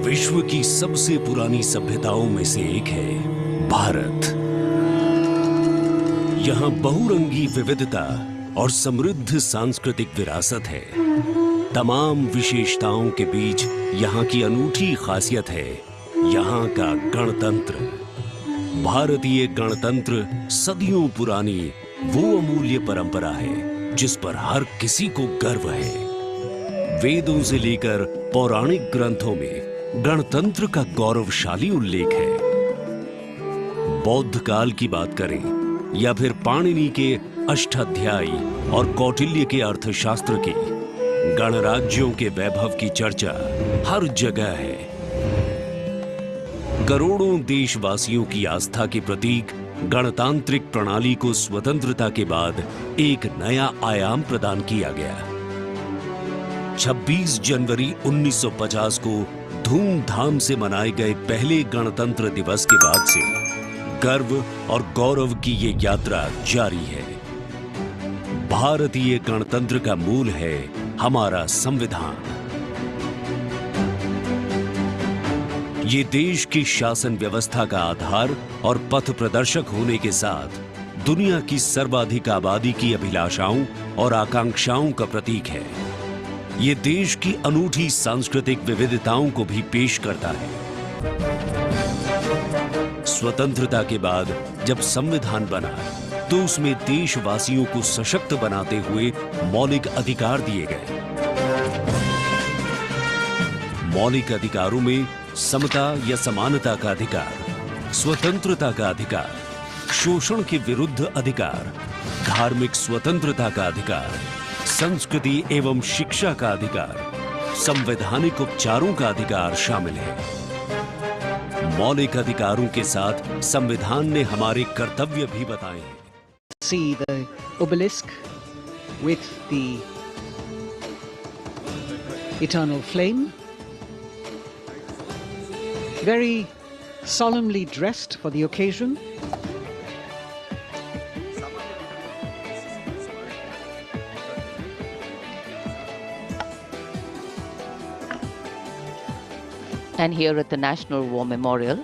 विश्व की सबसे पुरानी सभ्यताओं में से एक है भारत। यहाँ बहुरंगी विविधता और समृद्ध सांस्कृतिक विरासत है। तमाम विशेषताओं के बीच यहाँ की अनूठी खासियत है यहाँ का गणतंत्र। भारतीय गणतंत्र सदियों पुरानी वो अमूल्य परंपरा है जिस पर हर किसी को गर्व है। वेदों से लेकर पौराणिक ग्रंथों में गणतंत्र का गौरवशाली उल्लेख है। बौद्ध काल की बात करें या फिर पाणिनि के अष्टाध्यायी और कौटिल्य के अर्थशास्त्र की, गणराज्यों के वैभव की चर्चा हर जगह है। करोड़ों देशवासियों की आस्था के प्रतीक गणतांत्रिक प्रणाली को स्वतंत्रता के बाद एक नया आयाम प्रदान किया गया। 26 जनवरी 1950 को धूमधाम से मनाए गए पहले गणतंत्र दिवस के बाद से गर्व और गौरव की ये यात्रा जारी है। भारतीय गणतंत्र का मूल है हमारा संविधान। ये देश की शासन व्यवस्था का आधार और पथ प्रदर्शक होने के साथ दुनिया की सर्वाधिक आबादी की अभिलाषाओं और आकांक्षाओं का प्रतीक है। ये देश की अनूठी सांस्कृतिक विविधताओं को भी पेश करता है। स्वतंत्रता के बाद जब संविधान बना तो उसमें देशवासियों को सशक्त बनाते हुए मौलिक अधिकार दिए गए। मौलिक अधिकारों में समता या समानता का अधिकार, स्वतंत्रता का अधिकार, शोषण के विरुद्ध अधिकार, धार्मिक स्वतंत्रता का अधिकार, संस्कृति एवं शिक्षा का अधिकार, संवैधानिक उपचारों का अधिकार शामिल है। मौलिक अधिकारों के साथ संविधान ने हमारे कर्तव्य भी बताए हैं। See the obelisk with the eternal flame, very solemnly dressed for the occasion. And here at the National War Memorial,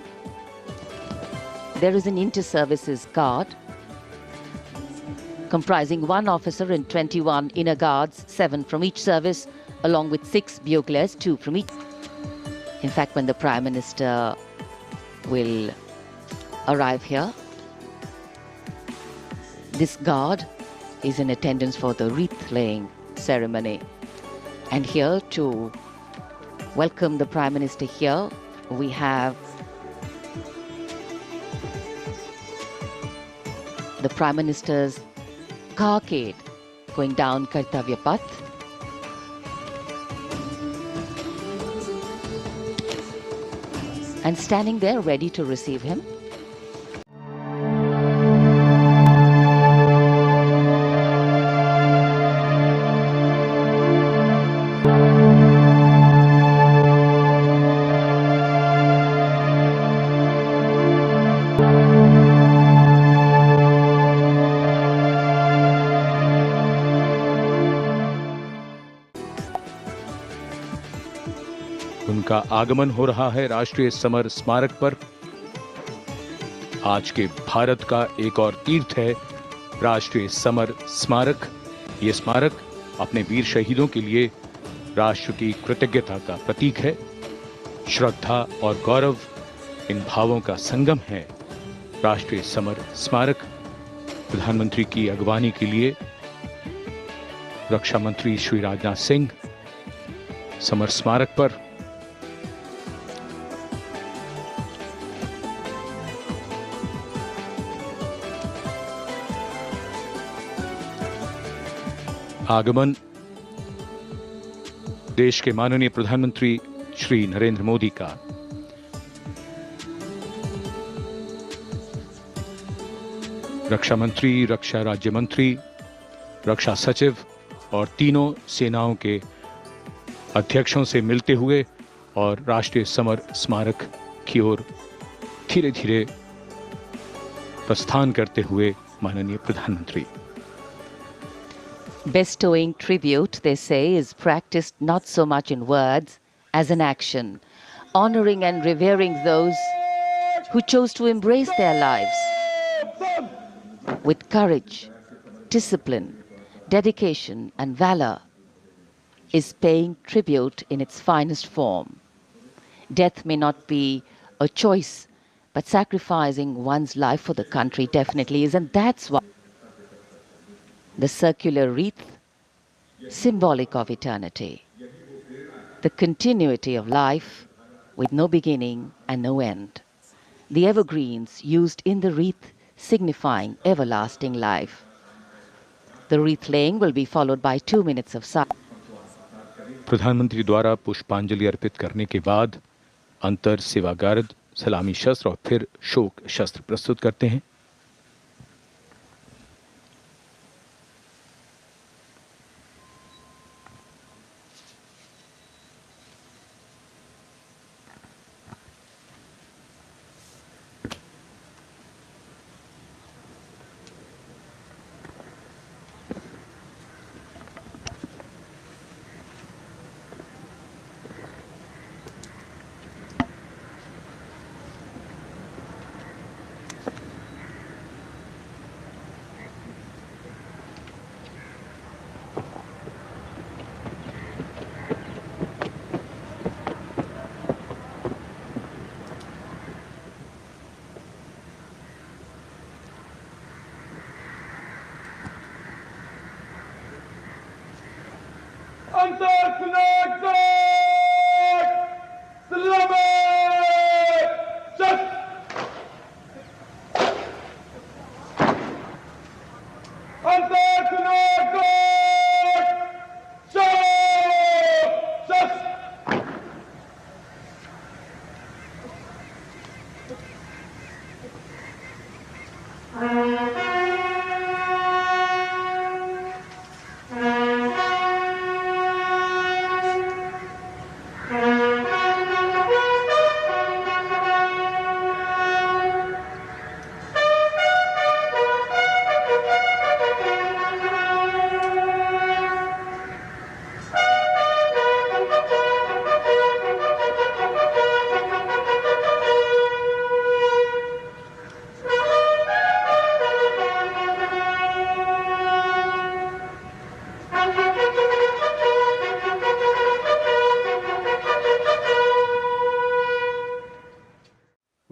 there is an inter-services guard comprising 1 officer and 21 inner guards, 7 from each service, along with 6 buglers, 2 from each. In fact, when the Prime Minister will arrive here, this guard is in attendance for the wreath-laying ceremony. And here to welcome the Prime Minister here, we have the Prime Minister's carcade going down Kartavya Path. And standing there ready to receive him. उनका आगमन हो रहा है राष्ट्रीय summer स्मारक पर। आज के भारत का एक और तीर्थ है राष्ट्रीय समर स्मारक। ये स्मारक अपने वीर शहीदों के लिए राष्ट्र की कृतज्ञता का प्रतीक है। श्रद्धा और गौरव इन भावों का संगम है राष्ट्रीय समर स्मारक। प्रधानमंत्री की अगवानी के लिए रक्षा मंत्री श्री राजनाथ सिंह समर स्मारक पर आगमन देश के माननीय प्रधानमंत्री श्री नरेंद्र मोदी का। रक्षा मंत्री, रक्षा राज्य मंत्री, रक्षा सचिव और तीनों सेनाओं के अध्यक्षों से मिलते हुए और राष्ट्रीय समर स्मारक की ओर धीरे धीरे प्रस्थान करते हुए माननीय प्रधानमंत्री। Bestowing tribute, they say, is practiced not so much in words as in action. honoring and revering those who chose to embrace their lives with courage, discipline, dedication, and valor, is paying tribute in its finest form. Death may not be a choice, but sacrificing one's life for the country definitely is, and that's why the circular wreath, symbolic of eternity, the continuity of life with no beginning and no end. The evergreens used in the wreath signifying everlasting life. The wreath laying will be followed by 2 minutes of silence. प्रधानमंत्री द्वारा पुष्पांजलि अर्पित करने के बाद अंतर सेवागार्द सलामी शस्त्र और फिर शोक शस्त्र प्रस्तुत करते हैं।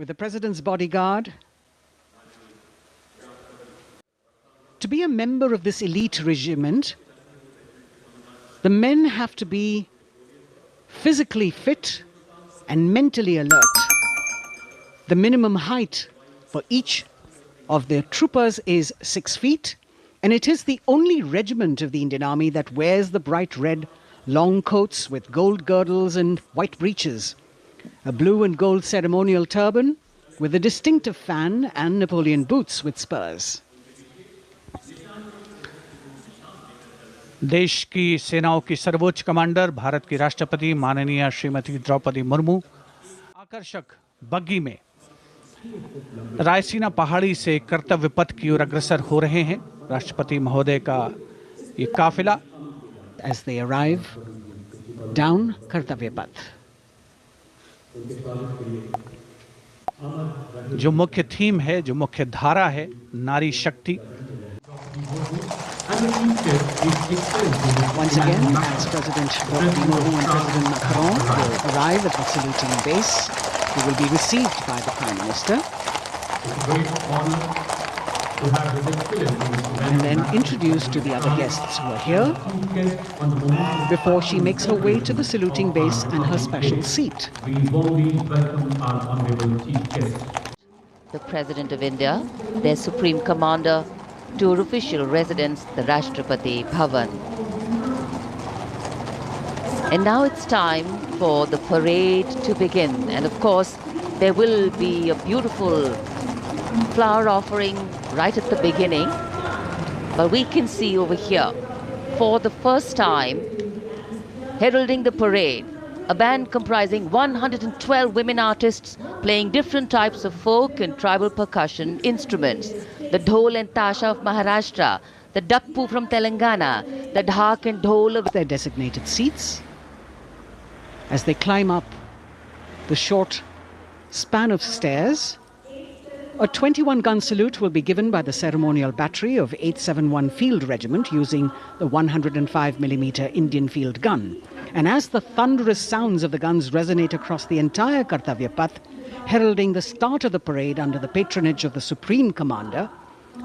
With the President's bodyguard. To be a member of this elite regiment, the men have to be physically fit and mentally alert. The minimum height for each of the troopers is 6 feet, and it is the only regiment of the Indian Army that wears the bright red long coats with gold girdles and white breeches, a blue and gold ceremonial turban with a distinctive fan and Napoleon boots with spurs. देश की सेनाओं की सर्वोच्च commander Bharat की राष्ट्रपति माननीय श्रीमती द्रौपदी मुर्मू आकर्षक बग्गी में रायसीना पहाड़ी से कर्तव्य पथ की ओर अग्रसर हो रहे हैं। राष्ट्रपति महोदय का ये काफिला As they arrive down Kartavya Path. जो मुख्य थीम है, जो मुख्य धारा है, नारी शक्ति। Once again, as President Draupadi Murmu and President Macron will arrive at the saluting base, they will be received by the Prime Minister and then introduced to the other guests who are here before she makes her way to the saluting base and her special seat. The President of India, their Supreme Commander, to her official residence, the Rashtrapati Bhavan. And now it's time for the parade to begin. And of course, there will be a beautiful flower offering right at the beginning. But we can see over here, for the first time, heralding the parade, a band comprising 112 women artists playing different types of folk and tribal percussion instruments. The dhol and tasha of Maharashtra, the dakpu from Telangana, the dhak and dhol of Their designated seats as they climb up the short span of stairs. A 21-gun salute will be given by the ceremonial battery of 871 Field Regiment using the 105mm Indian field gun. And as the thunderous sounds of the guns resonate across the entire Kartavya Path, heralding the start of the parade under the patronage of the Supreme Commander,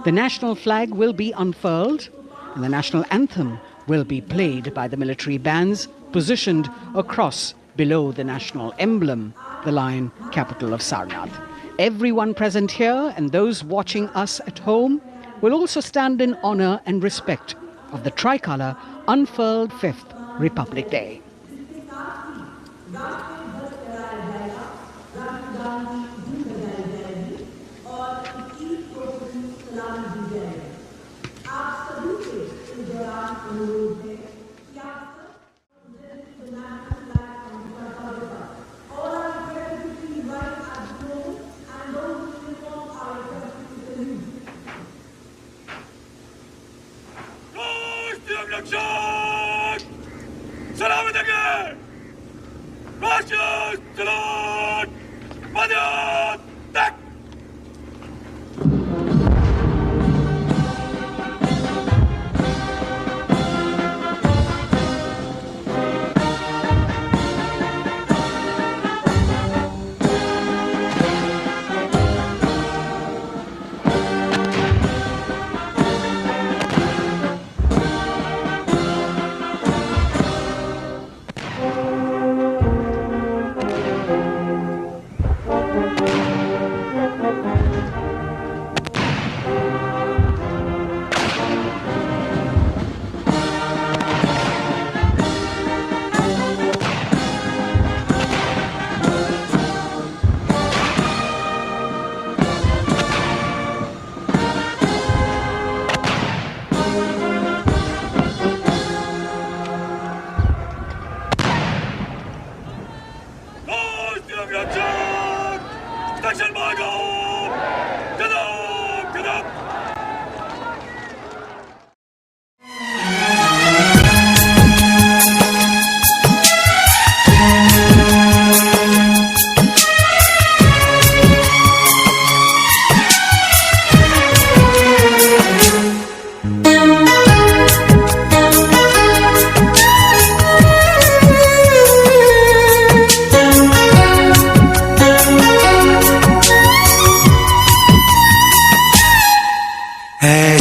the national flag will be unfurled and the national anthem will be played by the military bands positioned across below the national emblem, the lion capital of Sarnath. Everyone present here and those watching us at home will also stand in honor and respect of the tricolour unfurled 5th Republic Day.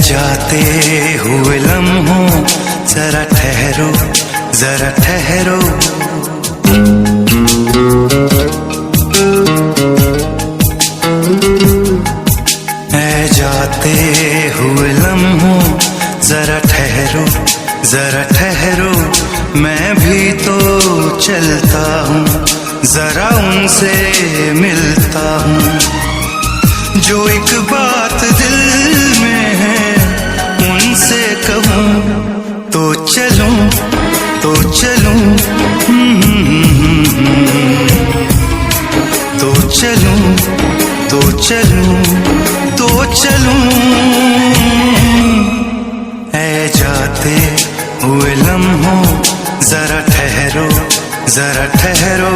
जाते हुए लम्हों जरा ठहरो जरा ठहरो ऐ जाते हुए लम्हों जरा ठहरो जरा ठहरो मैं भी तो चलता हूँ जरा उनसे मिलता हूँ जो एक बात दिल में है उनसे कहूँ तो चलूं तो चलूं तो चलूं तो चलूं तो चलूं ऐ जाते हुए लम्हों जरा ठहरो जरा ठहरो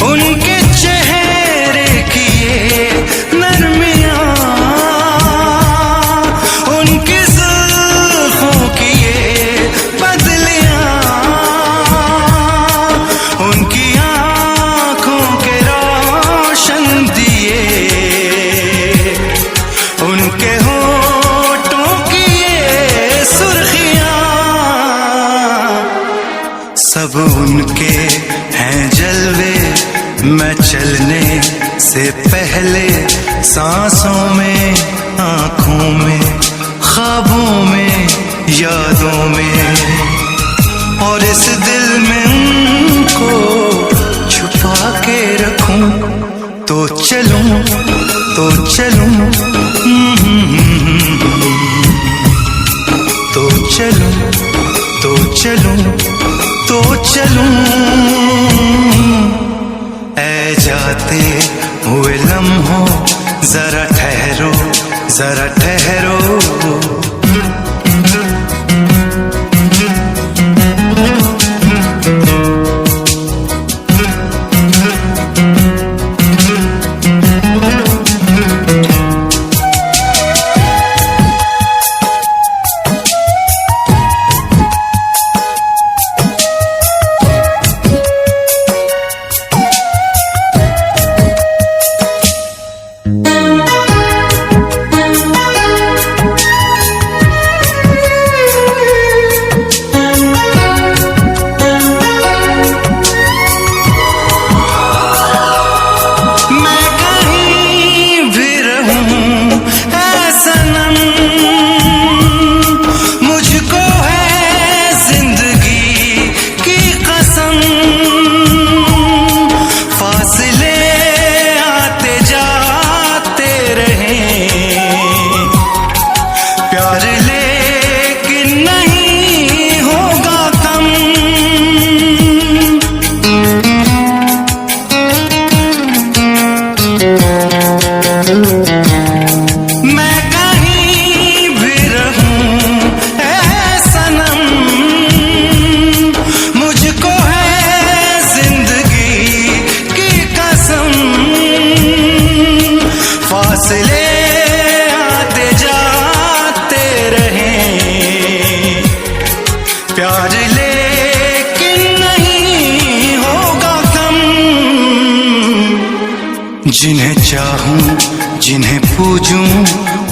उनके चेहरे की ये चलने से पहले सांसों में, आंखों में, ख्वाबों में, यादों में, और इस दिल में उनको छुपा के रखूं। तो चलूं, तो चलूं, तो चलूं, तो चलूं, तो चलूं। ऐ जाते हुए लम्हों जरा ठहरो, जरा ठहरो। जिन्हें चाहूं, जिन्हें पूजूं,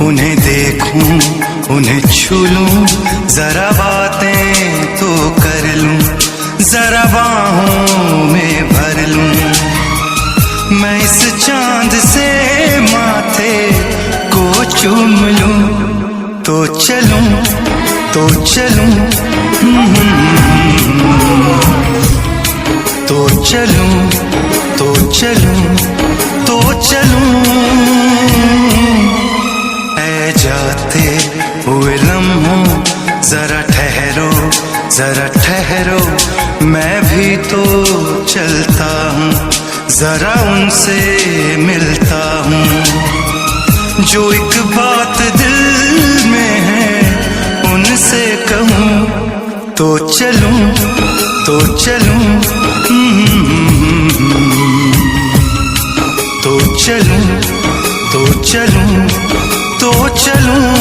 उन्हें देखूं, उन्हें छू लूं, जरा बातें तो कर लूं, जरा बाहों में भर लूं। मैं इस चांद से माथे को चूम लूं। तो चलूं, तो चलूं, तो चलूं, तो चलूं, तो चलूं। ऐ जाते हुए लम्हों जरा ठहरो, जरा ठहरो। मैं भी तो चलता हूँ, जरा उनसे मिलता हूँ। जो एक बात दिल में है उनसे कहूँ। तो चलूं, तो चलूं, तो चलूं, तो चलूं, तो चलूं।